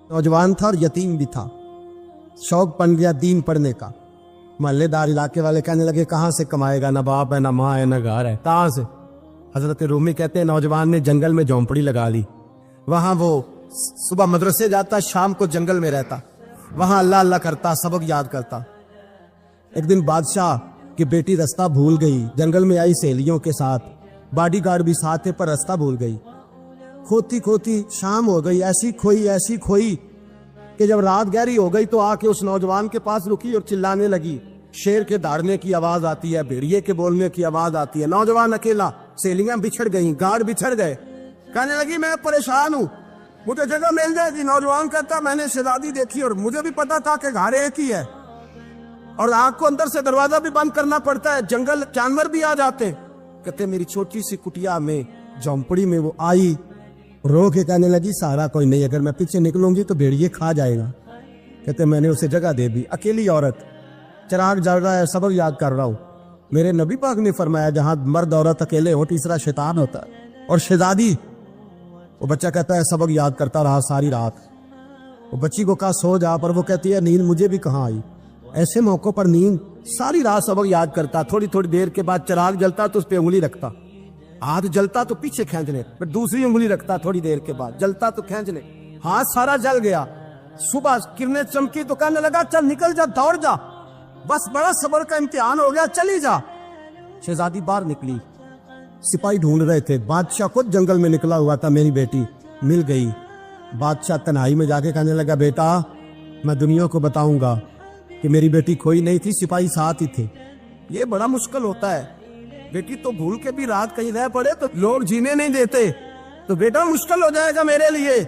नौजवान था और यतीम भी था। शौक बन गया दीन पढ़ने का। मोहल्लेदार इलाके वाले कहने लगे कहाँ से कमाएगा, ना बाप है, ना माँ है, ना घर है, कहाँ से। हजरत रूमी कहते हैं नौजवान ने जंगल में झोंपड़ी लगा ली। वहां वो सुबह मदरसे जाता, शाम को जंगल में रहता, वहां अल्लाह अल्लाह करता, सबक याद करता। एक दिन बादशाह की बेटी रास्ता भूल गई, जंगल में आई सहेलियों के साथ, बॉडीगार्ड भी साथ थे, पर रास्ता भूल गई। खोती खोती शाम हो गई, ऐसी खोई कि जब रात गहरी हो गई तो आके उस नौजवान के पास रुकी और चिल्लाने लगी। शेर के दौड़ने की आवाज आती है, भेड़िए के बोलने की आवाज आती है। नौजवान अकेला, सहेलियां बिछड़ गई, गार्ड बिछड़ गए। कहने लगी मैं परेशान हूँ, मुझे जगह मिल जाएगी। नौजवान कहता मैंने शहजादी देखी और मुझे भी पता था कि घर एक ही है और आग को अंदर से दरवाजा भी बंद करना पड़ता है, जंगल जानवर भी आ जाते। कहते मेरी छोटी सी कुटिया में, झोंपड़ी में वो आई, रो के कहने लगी सहारा कोई नहीं, अगर मैं पीछे निकलूंगी तो भेड़िए खा जाएगा। कहते मैंने उसे जगह दे दी। अकेली औरत, चिराग जल रहा है, सबक याद कर रहा हूँ। मेरे नबी पाक ने फरमाया जहां मर्द औरत अकेले हो तीसरा शैतान होता है। और शहजादी, वो बच्चा कहता है सबक याद करता रहा सारी रात। वो बच्ची को कहा सो जा, पर वो कहती है नींद मुझे भी कहाँ आई। ऐसे मौकों पर नींद, सारी रात सबक याद करता। थोड़ी थोड़ी देर के बाद चिराग जलता तो उस पर उंगली रखता, हाथ जलता तो पीछे खींच ले, फिर दूसरी उंगली रखता, थोड़ी देर के बाद जलता तो खींच ले, हाथ सारा जल गया। सुबह किरणें चमकी तो कहने लगा चल निकल जा, दौड़ जा, बस बड़ा सब्र का इम्तिहान हो गया, चली जा। शहजादी बाहर निकली, सिपाही ढूंढ रहे थे। बादशाह खुद जंगल में निकला हुआ था, मेरी बेटी मिल गई। बादशाह तन्हाई में जाके कहने लगा बेटा मैं दुनिया को बताऊंगा कि मेरी बेटी खोई नहीं थी, सिपाही साथ ही थे। ये बड़ा मुश्किल होता है, बेटी तो भूल के भी रात कहीं रह पड़े तो लोग जीने नहीं देते, तो बेटा मुश्किल हो जाएगा मेरे लिए।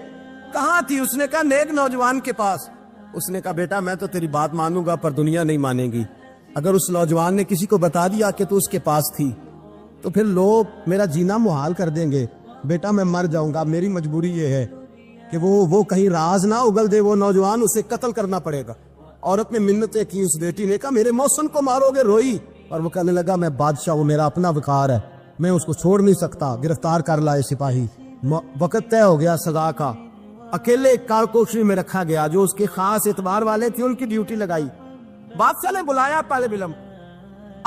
कहाँ थी? उसने कहा नेक नौजवान के पास। उसने कहा बेटा मैं तो तेरी बात मानूंगा पर दुनिया नहीं मानेगी। अगर उस नौजवान ने किसी को बता दिया कि तू उसके पास थी तो फिर लोग मेरा जीना मुहाल कर देंगे। बेटा मैं मर जाऊंगा, मेरी मजबूरी ये है कि वो कहीं राज ना उगल दे वो नौजवान, उसे कत्ल करना पड़ेगा। औरत ने मिन्नतें की, उस बेटी ने कहा मेरे मौसम को मारोगे, रोई। और वो कहने लगा मैं बादशाह, वो मेरा अपना वकार है, मैं उसको छोड़ नहीं सकता। गिरफ्तार कर लाए सिपाही। वक्त तय हो गया सजा का। अकेले कारकोशरी में रखा गया, जो उसके खास एतबार वाले थे उनकी ड्यूटी लगाई। बादशाह ने बुलाया, पहले बिलम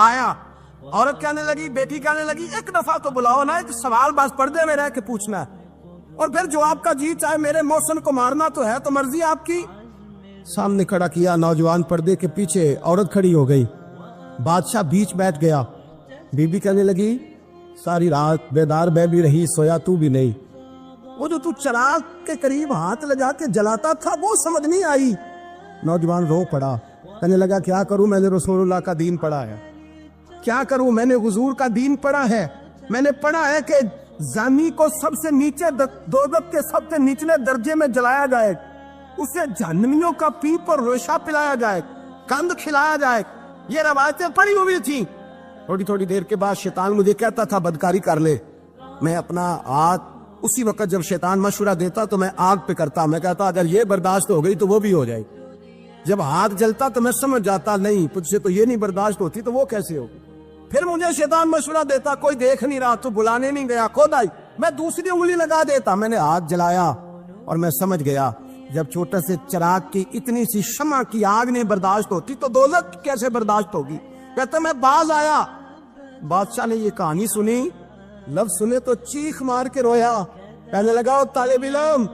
आया। औरत कहने लगी, बेटी कहने लगी एक दफा तो बुलाओ ना, एक सवाल बस पर्दे में रह के पूछना है, और फिर जो आपका जी चाहे मेरे मौसम को मारना तो है, तो मर्जी आपकी। सामने खड़ा किया, नौजवान पर्दे के पीछे, औरत खड़ी हो गई। बादशाह बीच बैठ गया। बीबी कहने लगी सारी रात बेदार मैं भी रही, सोया तू भी नहीं। वो जो तू चिराग के करीब हाथ लगा के जलाता था वो समझ नहीं आई। नौजवान रो पड़ा, कहने लगा क्या करूं, मैंने रसूलुल्लाह का दीन पढ़ा है, क्या करूं, मैंने हुजूर का दीन पढ़ा है। मैंने पढ़ा है कि जानी को सबसे नीचे दोज़ख के सबसे निचले दर्जे में जलाया जाए, उसे जहन्नमियों का पीप और रेशा पिलाया जाए, कंद खिलाया जाए। ये रवायतें पड़ी हुई थी। थोड़ी थोड़ी देर के बाद शैतान मुझे कहता था बदकारी कर ले। मैं अपना हाथ उसी वक्त जब शैतान मशवरा देता तो मैं आग पे करता। मैं कहता अगर ये बर्दाश्त हो गई तो वो भी हो जाएगी। जब हाथ जलता तो मैं समझ जाता नहीं तुझसे तो ये नहीं बर्दाश्त होती तो वो कैसे होगी। फिर मुझे शैतान मशवरा देता, कोई देख नहीं रहा तो बुलाने नहीं गया, खुद आई, मैं दूसरी उंगली लगा देता। मैंने हाथ जलाया और मैं समझ गया जब छोटे से चिराग की इतनी सी शमा की आग नहीं बर्दाश्त होती तो दोज़ख कैसे बर्दाश्त होगी। कहता मैं बाज आया। बादशाह ने ये कहानी सुनी, लफ्ज सुने तो चीख मार के रोया। कहने लगा तालिब इल्म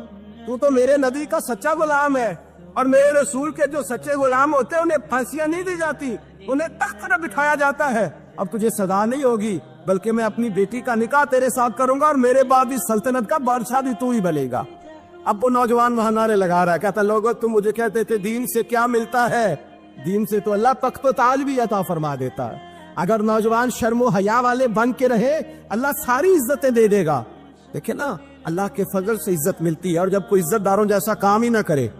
तू तो मेरे नबी का सच्चा गुलाम है, और मेरे रसूल के जो सच्चे गुलाम होते हैं उन्हें फांसियां नहीं दी जाती, उन्हें तख्त पर बिठाया जाता है। अब तुझे सजा नहीं होगी, बल्कि मैं अपनी बेटी का निकाह तेरे साथ करूंगा और मेरे बाद इस सल्तनत का बादशाह भी तू ही बनेगा। अब वो नौजवान वहां नारे लगा रहा है, कहता लोगों तुम मुझे कहते थे दीन से क्या मिलता है, दीन से तो अल्लाह तख्त व ताज भी अता फरमा देता है। अगर नौजवान शर्मो हया वाले बन के रहे अल्लाह सारी इज्जतें दे देगा। देखे ना अल्लाह के फजल से इज्जत मिलती है, और जब कोई इज्जतदारों जैसा काम ही ना करे